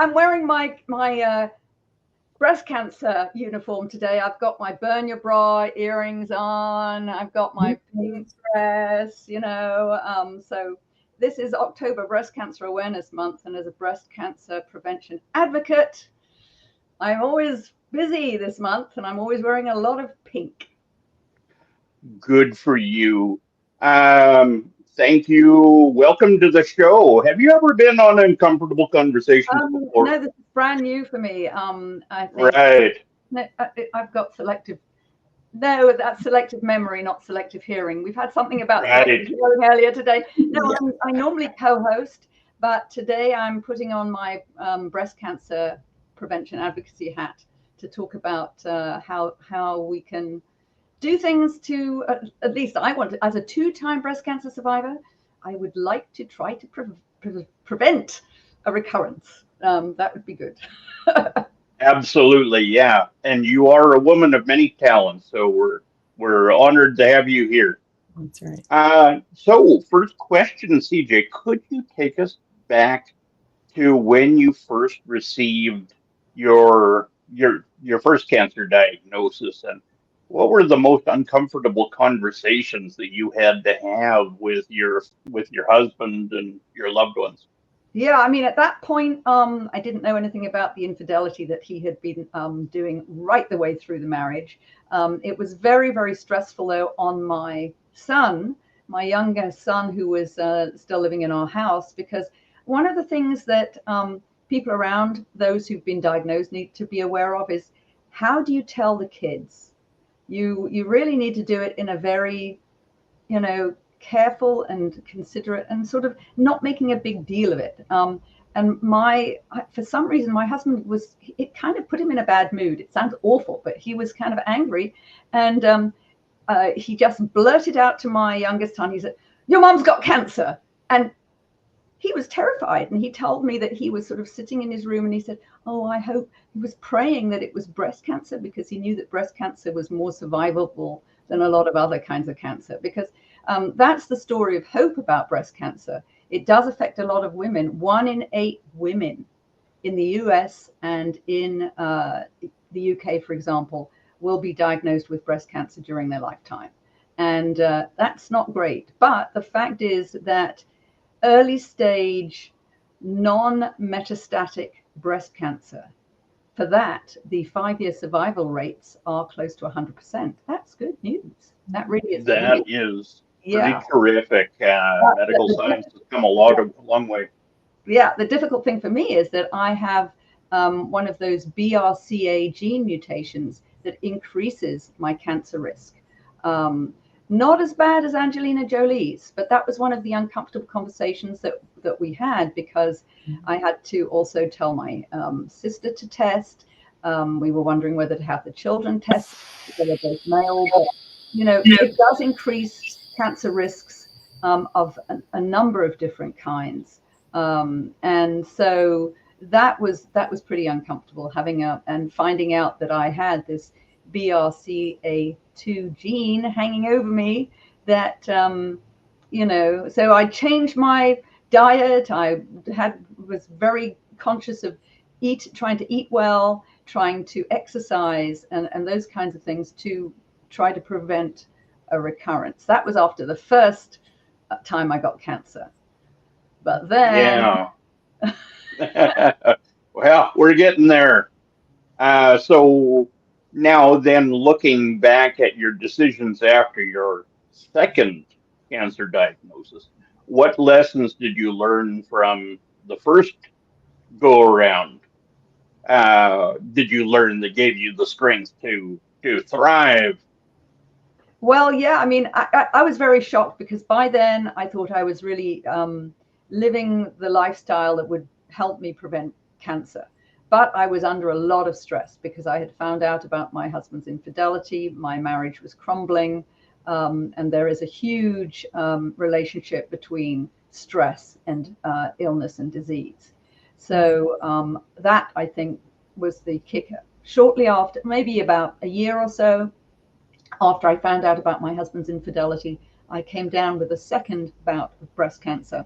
I'm wearing my breast cancer uniform today. I've got my burn your bra earrings on. I've got my pink dress, so this is October Breast Cancer Awareness Month, and as a breast cancer prevention advocate, I'm always busy this month, and I'm always wearing a lot of pink. Good for you. Thank you. Welcome to the show. Have you ever been on Uncomfortable Conversations before? No, this is brand new for me. I think Right. no, I've got selective. No, that's selective memory, not selective hearing. We've had something about selective Right. hearing earlier today. No, I normally co-host, but today I'm putting on my breast cancer prevention advocacy hat to talk about how we can do things to, at least I want to, as a two-time breast cancer survivor, I would like to try to prevent a recurrence. That would be good. Absolutely. Yeah. And you are a woman of many talents, so we're honored to have you here. That's right. So first question, CJ, could you take us back to when you first received your first cancer diagnosis, and what were the most uncomfortable conversations that you had to have with your husband and your loved ones? Yeah, I mean, at that point, I didn't know anything about the infidelity that he had been doing right the way through the marriage. It was very, very stressful, though, on my son, my younger son, who was still living in our house, because one of the things that people around those who've been diagnosed need to be aware of is, how do you tell the kids? You really need to do it in a very, careful and considerate, and sort of not making a big deal of it. And for some reason, my husband it kind of put him in a bad mood. It sounds awful, but he was kind of angry. And he just blurted out to my youngest son, he said, "Your mom's got cancer." And he was terrified. And he told me that he was sort of sitting in his room, and he said, "Oh, I hope," he was praying that it was breast cancer, because he knew that breast cancer was more survivable than a lot of other kinds of cancer, because that's the story of hope about breast cancer. It does affect a lot of women. 1 in 8 women in the US and in the UK, for example, will be diagnosed with breast cancer during their lifetime. And that's not great. But the fact is that early stage, non-metastatic breast cancer, for that, the 5-year survival rates are close to 100%. That's good news. That really is good That news. is pretty Yeah. terrific. Medical science has come a long way. Yeah. The difficult thing for me is that I have one of those BRCA gene mutations that increases my cancer risk. Um, Not as bad as Angelina Jolie's, but that was one of the uncomfortable conversations that we had, because I had to also tell my sister to test. We were wondering whether to have the children tested, because they're both male, but it does increase cancer risks of a number of different kinds. And so that was pretty uncomfortable, and finding out that I had this BRCA2 gene hanging over me, that so I changed my diet. I was very conscious of trying to eat well, trying to exercise, and those kinds of things, to try to prevent a recurrence. That was after the first time I got cancer. But then, Yeah. Well, we're getting there. So now then, looking back at your decisions after your second cancer diagnosis, what lessons did you learn from the first go around? Did you learn that gave you the strength to thrive? well, yeah, I mean, I was very shocked, because by then I thought I was really living the lifestyle that would help me prevent cancer. But I was under a lot of stress, because I had found out about my husband's infidelity. My marriage was crumbling. And there is a huge relationship between stress and illness and disease. So that, I think, was the kicker. Shortly after, maybe about a year or so after I found out about my husband's infidelity, I came down with a second bout of breast cancer.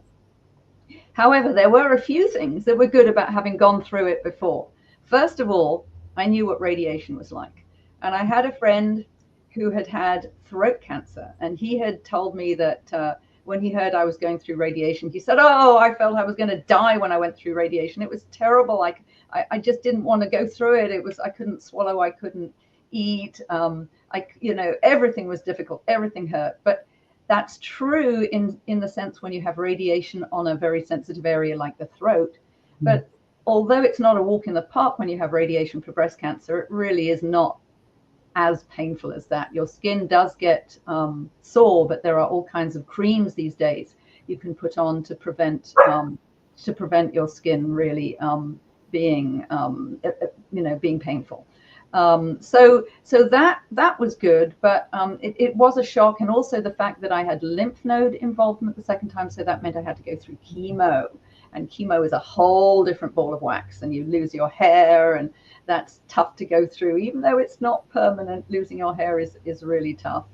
However, there were a few things that were good about having gone through it before. First of all, I knew what radiation was like. And I had a friend who had had throat cancer, and he had told me that when he heard I was going through radiation, he said, "Oh, I felt I was going to die when I went through radiation. It was terrible. I just didn't want to go through it. I couldn't swallow. I couldn't eat. Everything was difficult. Everything hurt." But that's true in the sense when you have radiation on a very sensitive area like the throat. But although it's not a walk in the park when you have radiation for breast cancer, it really is not as painful as that. Your skin does get sore, but there are all kinds of creams these days you can put on to prevent your skin really being being painful. So that was good, but it was a shock, and also the fact that I had lymph node involvement the second time, so that meant I had to go through chemo, and chemo is a whole different ball of wax, and you lose your hair, and that's tough to go through. Even though it's not permanent, losing your hair is really tough.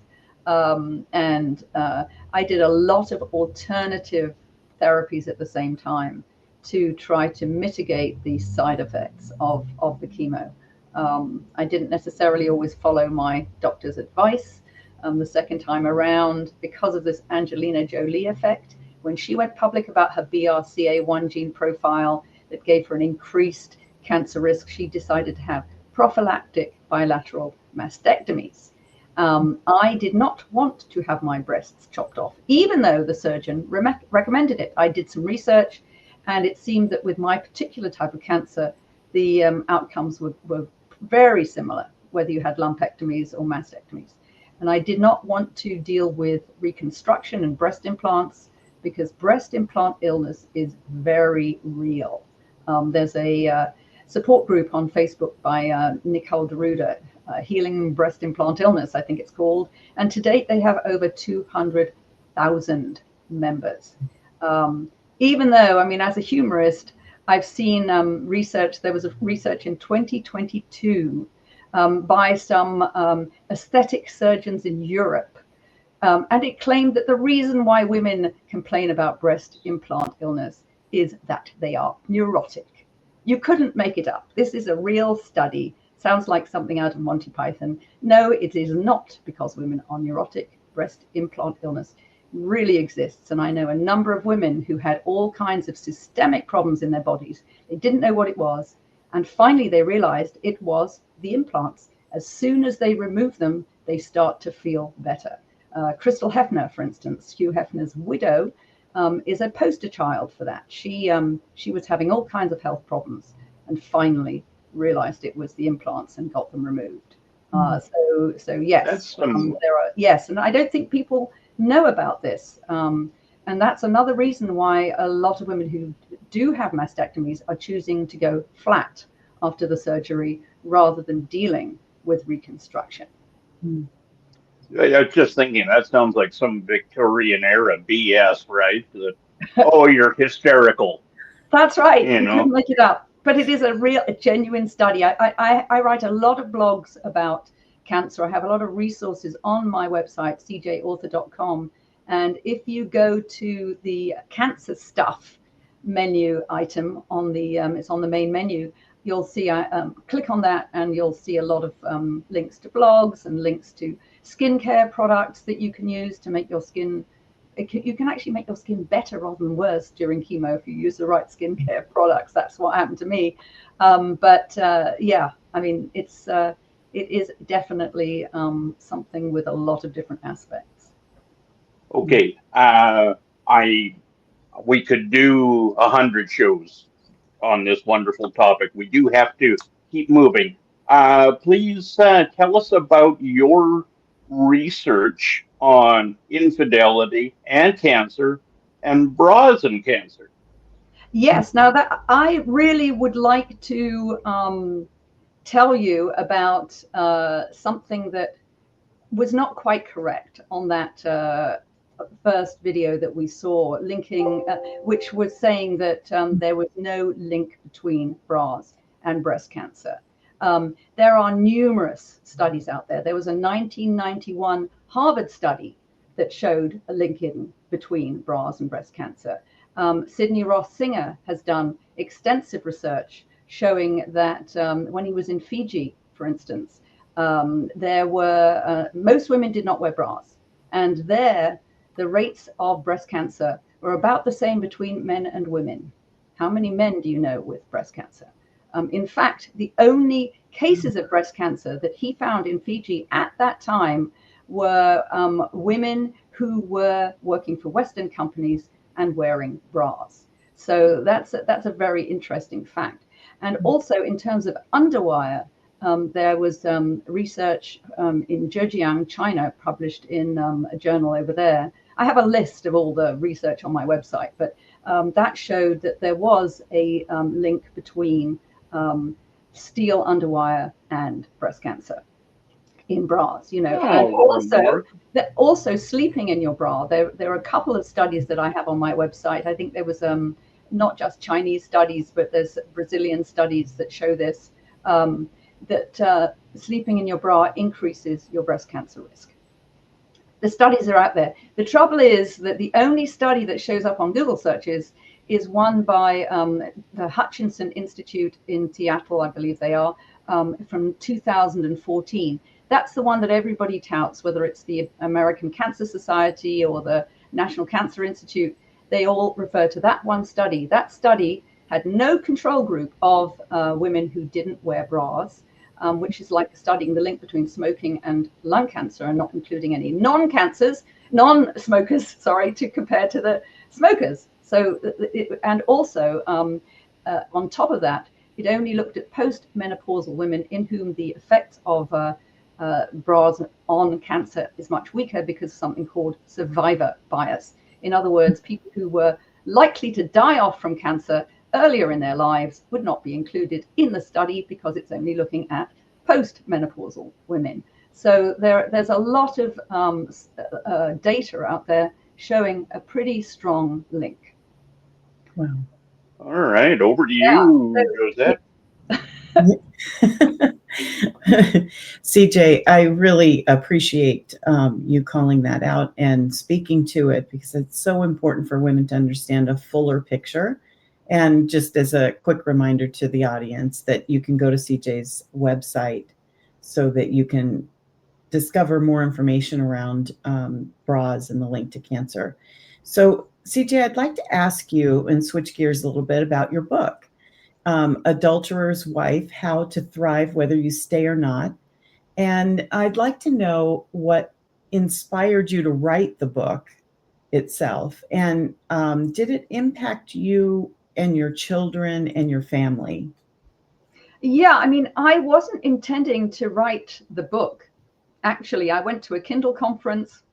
I did a lot of alternative therapies at the same time to try to mitigate the side effects of the chemo. I didn't necessarily always follow my doctor's advice. The second time around, because of this Angelina Jolie effect, when she went public about her BRCA1 gene profile that gave her an increased cancer risk, she decided to have prophylactic bilateral mastectomies. I did not want to have my breasts chopped off, even though the surgeon recommended it. I did some research, and it seemed that with my particular type of cancer, the outcomes were very similar, whether you had lumpectomies or mastectomies. And I did not want to deal with reconstruction and breast implants, because breast implant illness is very real. There's a support group on Facebook by Nicole Deruda, Healing Breast Implant Illness, I think it's called. And to date, they have over 200,000 members. Even though, I mean, as a humorist, I've seen research. There was a research in 2022 by some aesthetic surgeons in Europe. And it claimed that the reason why women complain about breast implant illness is that they are neurotic. You couldn't make it up. This is a real study. Sounds like something out of Monty Python. No, it is not because women are neurotic. Breast implant illness really exists. And I know a number of women who had all kinds of systemic problems in their bodies. They didn't know what it was. And finally, they realized it was the implants. As soon as they remove them, they start to feel better. Crystal Hefner, for instance, Hugh Hefner's widow, is a poster child for that. She was having all kinds of health problems and finally realized it was the implants and got them removed. So yes, yes, and I don't think people know about this. And that's another reason why a lot of women who do have mastectomies are choosing to go flat after the surgery rather than dealing with reconstruction. I was just thinking, that sounds like some Victorian era BS, right? That, oh, you're hysterical. That's right. You couldn't make it up. But it is a genuine study. I write a lot of blogs about cancer. I have a lot of resources on my website, cjauthor.com. And if you go to the cancer stuff menu item on the, it's on the main menu, you'll see, click on that and you'll see a lot of links to blogs and links to skincare products that you can use to make your skin. You can actually make your skin better rather than worse during chemo if you use the right skincare products. That's what happened to me. Yeah, I mean, it is definitely something with a lot of different aspects. Okay, we could do 100 shows on this wonderful topic. We do have to keep moving. Please tell us about your research on infidelity and cancer and bras and cancer. Yes, now that I really would like to tell you about something that was not quite correct on that first video that we saw, linking, which was saying that there was no link between bras and breast cancer. There are numerous studies out there. There was a 1991 Harvard study that showed a link in between bras and breast cancer. Sidney Ross Singer has done extensive research showing that when he was in Fiji, for instance, there were most women did not wear bras, and there the rates of breast cancer were about the same between men and women. How many men do you know with breast cancer? In fact, the only cases of breast cancer that he found in Fiji at that time were women who were working for Western companies and wearing bras. So that's a very interesting fact. And also in terms of underwire, there was research in Zhejiang, China, published in a journal over there. I have a list of all the research on my website, but that showed that there was a link between steel underwire and breast cancer in bras, you know. And also sleeping in your bra. There are a couple of studies that I have on my website. I think there was not just Chinese studies, but there's Brazilian studies that show this, that sleeping in your bra increases your breast cancer risk. The studies are out there. The trouble is that the only study that shows up on Google searches is one by the Hutchinson Institute in Seattle, I believe they are, from 2014. That's the one that everybody touts, whether it's the American Cancer Society or the National Cancer Institute. They all refer to that one study. That study had no control group of women who didn't wear bras, which is like studying the link between smoking and lung cancer and not including any non-smokers, sorry, to compare to the smokers. So, and also on top of that, it only looked at post-menopausal women in whom the effects of bras on cancer is much weaker because of something called survivor bias. In other words, people who were likely to die off from cancer earlier in their lives would not be included in the study because it's only looking at post-menopausal women. So there's a lot of data out there showing a pretty strong link. Wow. All right, over to you, Josette. CJ, I really appreciate you calling that out and speaking to it, because it's so important for women to understand a fuller picture. And just as a quick reminder to the audience that you can go to CJ's website so that you can discover more information around bras and the link to cancer. So CJ, I'd like to ask you and switch gears a little bit about your book, Adulterer's Wife, How to Thrive Whether You Stay or Not. And I'd like to know what inspired you to write the book itself. And did it impact you and your children and your family? Yeah, I mean, I wasn't intending to write the book. Actually, I went to a Kindle conference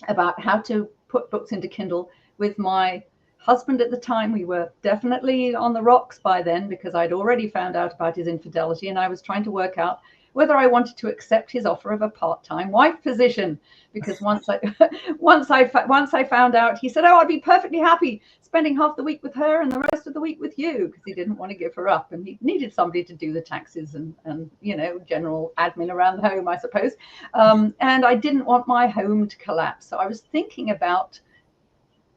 about how to put books into Kindle with my husband at the time. We were definitely on the rocks by then because I'd already found out about his infidelity, and I was trying to work out whether I wanted to accept his offer of a part-time wife position. Because once I found out, he said, "Oh, I'd be perfectly happy spending half the week with her and the rest of the week with you," because he didn't want to give her up, and he needed somebody to do the taxes and you know, general admin around the home, I suppose. And I didn't want my home to collapse, so I was thinking about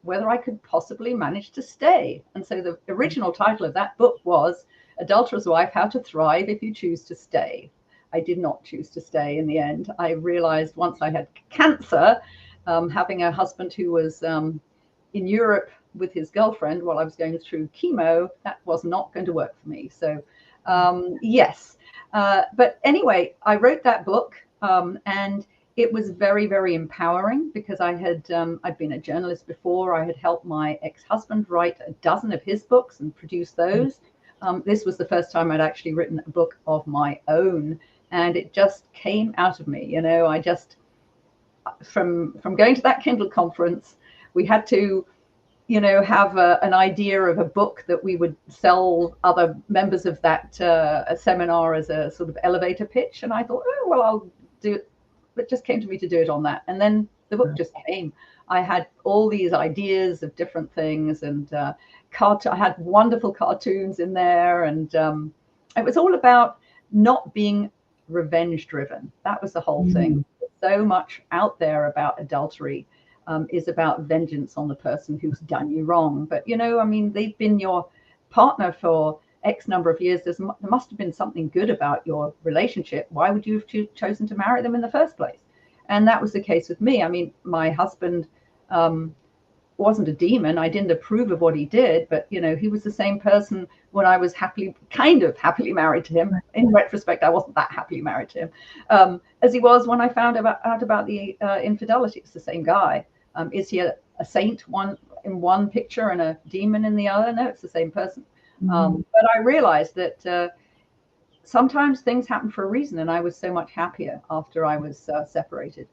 whether I could possibly manage to stay. And so the original title of that book was Adulterer's Wife: How to Thrive If You Choose to Stay. I did not choose to stay in the end. I realized once I had cancer, having a husband who was in Europe with his girlfriend while I was going through chemo, that was not going to work for me. So yes. But anyway, I wrote that book and it was very, very empowering because I'd been a journalist before. I had helped my ex-husband write a dozen of his books and produce those. This was the first time I'd actually written a book of my own, and it just came out of me. You know, I just, from going to that Kindle conference, we had to, you know, have an idea of a book that we would sell other members of that seminar as a sort of elevator pitch. And I thought, oh, well, I'll do it. It just came to me to do it on that. And then the book just came. I had all these ideas of different things, and I had wonderful cartoons in there. And it was all about not being revenge driven. That was the whole thing. So much out there about adultery. is about vengeance on the person who's done you wrong. But, you know, I mean, they've been your partner for X number of years. There must have been something good about your relationship. Why would you have chosen to marry them in the first place? And that was the case with me. I mean, my husband wasn't a demon. I didn't approve of what he did, but, you know, he was the same person when I was kind of happily married to him. In retrospect, I wasn't that happily married to him, as he was when I found out about the infidelity. It's the same guy. Is he a saint in one picture and a demon in the other? No, it's the same person. But I realized that sometimes things happen for a reason, and I was so much happier after I was separated.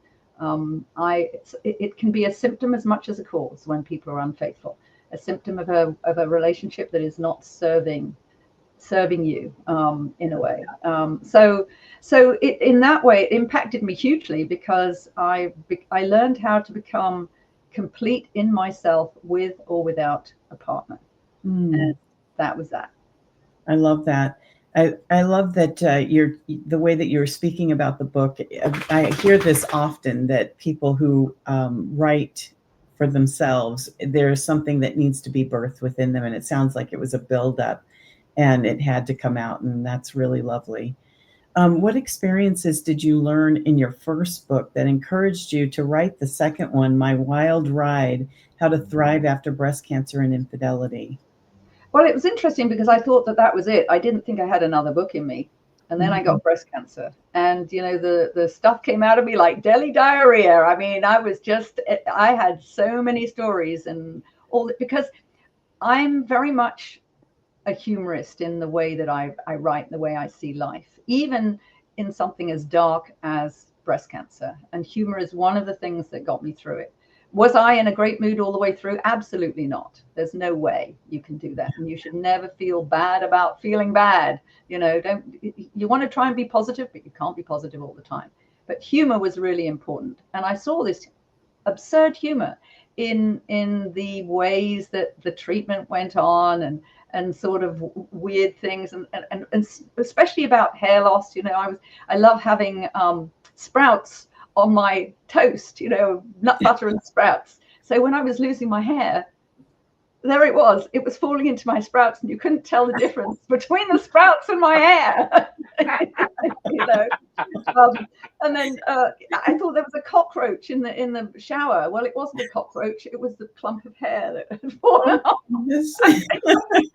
It can be a symptom as much as a cause when people are unfaithful, a symptom of a relationship that is not serving you in a way. So in that way, it impacted me hugely, because I learned how to become complete in myself with or without a partner. And that was that. I love that. I love that the way that you're speaking about the book. I hear this often, that people who write for themselves, there's something that needs to be birthed within them, and it sounds like it was a buildup, and it had to come out, and that's really lovely. What experiences did you learn in your first book that encouraged you to write the second one, My Wild Ride: How to Thrive After Breast Cancer and Infidelity? Well, it was interesting because I thought that was it. I didn't think I had another book in me. And then I got breast cancer. And, you know, the stuff came out of me like deli diarrhea. I mean, I had so many stories and all that, because I'm very much a humorist in the way that I write, the way I see life, even in something as dark as breast cancer. And humor is one of the things that got me through it. Was I in a great mood all the way through? Absolutely not. There's no way you can do that. And you should never feel bad about feeling bad. You know, you want to try and be positive, but you can't be positive all the time. But humor was really important. And I saw this absurd humor in the ways that the treatment went on, and sort of weird things, and especially about hair loss. You know, I love having sprouts on my toast, you know, nut butter and sprouts. So when I was losing my hair, there it was falling into my sprouts, and you couldn't tell the difference between the sprouts and my hair. You know, and then I thought there was a cockroach in the shower. Well, it wasn't a cockroach; it was the clump of hair that had fallen off. I mean, there's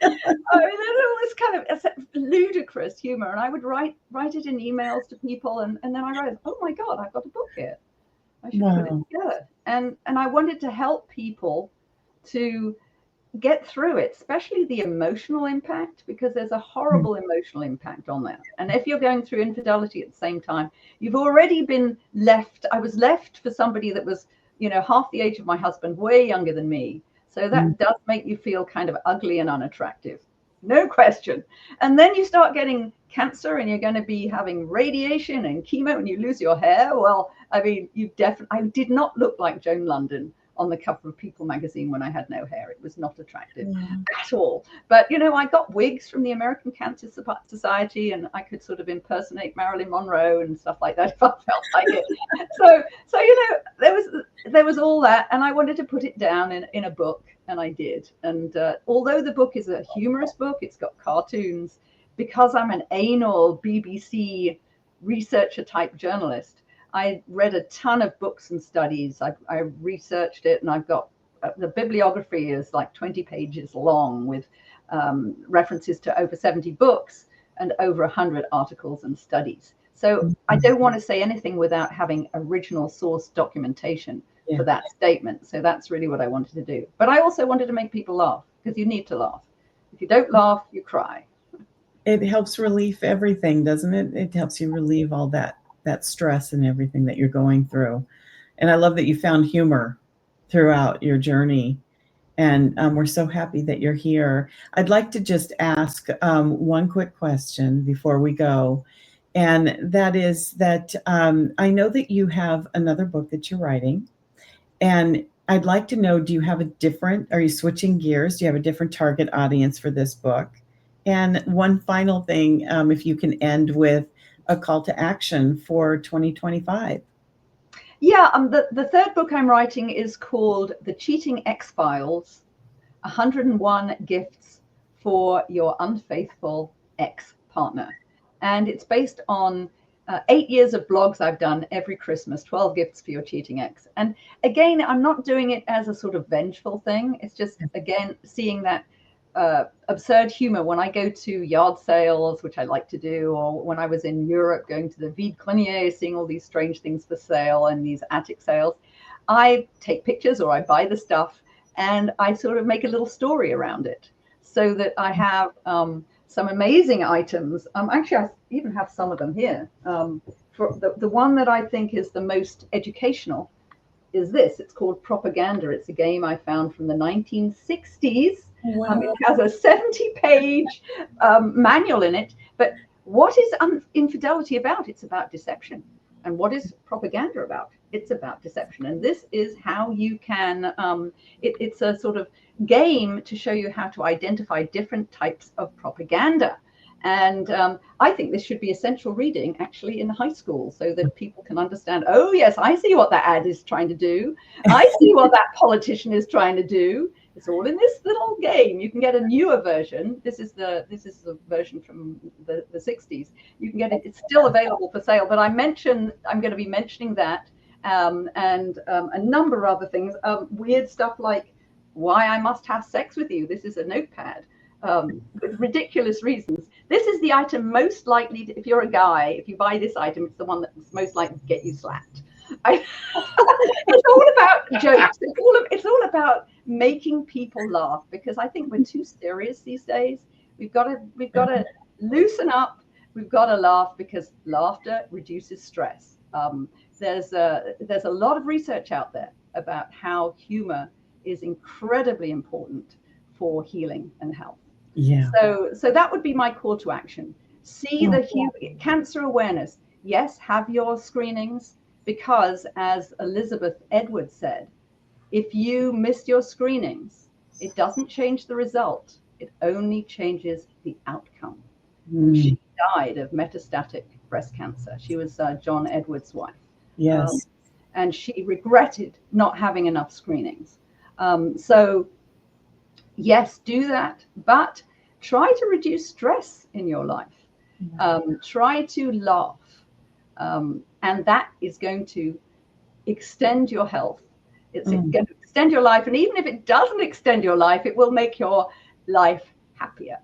all this kind of ludicrous humor, and I would write it in emails to people, and then I realized, oh my God, I've got a book here. I should put it together, and I wanted to help people to get through it, especially the emotional impact, because there's a horrible emotional impact on that. And if you're going through infidelity at the same time, you've already been left. I was left for somebody that was, you know, half the age of my husband, way younger than me. So that does make you feel kind of ugly and unattractive, no question. And then you start getting cancer, and you're going to be having radiation and chemo, and you lose your hair. Well, I mean, I did not look like Joan London on the cover of People magazine when I had no hair. It was not attractive at all. But, you know, I got wigs from the American Cancer Society, and I could sort of impersonate Marilyn Monroe and stuff like that if I felt like it. So you know, there was all that, and I wanted to put it down in a book, and I did. And although the book is a humorous book, it's got cartoons, because I'm an anal BBC researcher type journalist. I read a ton of books and studies. I researched it, and I've got the bibliography is like 20 pages long, with references to over 70 books and over 100 articles and studies. So I don't want to say anything without having original source documentation for that statement. So that's really what I wanted to do. But I also wanted to make people laugh, because you need to laugh. If you don't laugh, you cry. It helps relieve everything, doesn't it? It helps you relieve all that stress and everything that you're going through. And I love that you found humor throughout your journey. And we're so happy that you're here. I'd like to just ask one quick question before we go. And that is that I know that you have another book that you're writing. And I'd like to know, are you switching gears? Do you have a different target audience for this book? And one final thing, if you can end with a call to action for 2025. Yeah, the third book I'm writing is called The Cheating X-Files, 101 Gifts for Your Unfaithful Ex-Partner. And it's based on 8 years of blogs I've done every Christmas, 12 gifts for your cheating ex. And again, I'm not doing it as a sort of vengeful thing. It's just, again, seeing that absurd humor when I go to yard sales, which I like to do, or when I was in Europe going to the Vide Grenier, seeing all these strange things for sale and these attic sales. I take pictures or I buy the stuff and I sort of make a little story around it so that I have some amazing items. Actually, I even have some of them here. For the one that I think is the most educational is this. It's called Propaganda. It's a game I found from the 1960s. Wow. It has a 70-page manual in it. But what is infidelity about? It's about deception. And what is propaganda about? It's about deception. And this is how you can, it's a sort of game to show you how to identify different types of propaganda. And I think this should be essential reading actually in high school so that people can understand, oh, yes, I see what that ad is trying to do. I see what that politician is trying to do. It's all in this little game. You can get a newer version. This is the version from the 60s. You can get it. It's still available for sale. But I'm going to be mentioning that and a number of other things. Weird stuff like why I must have sex with you. This is a notepad. With ridiculous reasons. This is the item most likely to, if you're a guy, if you buy this item, it's the one that's most likely to get you slapped. It's all about jokes. It's all about making people laugh, because I think we're too serious these days. We've got to loosen up. We've got to laugh, because laughter reduces stress. There's a lot of research out there about how humor is incredibly important for healing and health. Yeah. So that would be my call to action. See the cancer awareness. Yes, have your screenings, because as Elizabeth Edwards said, if you miss your screenings, it doesn't change the result. It only changes the outcome. She died of metastatic breast cancer. She was John Edwards' wife. Yes. And she regretted not having enough screenings. So yes, do that, but try to reduce stress in your life. Try to laugh. And that is going to extend your health. It's going to extend your life. And even if it doesn't extend your life, it will make your life happier.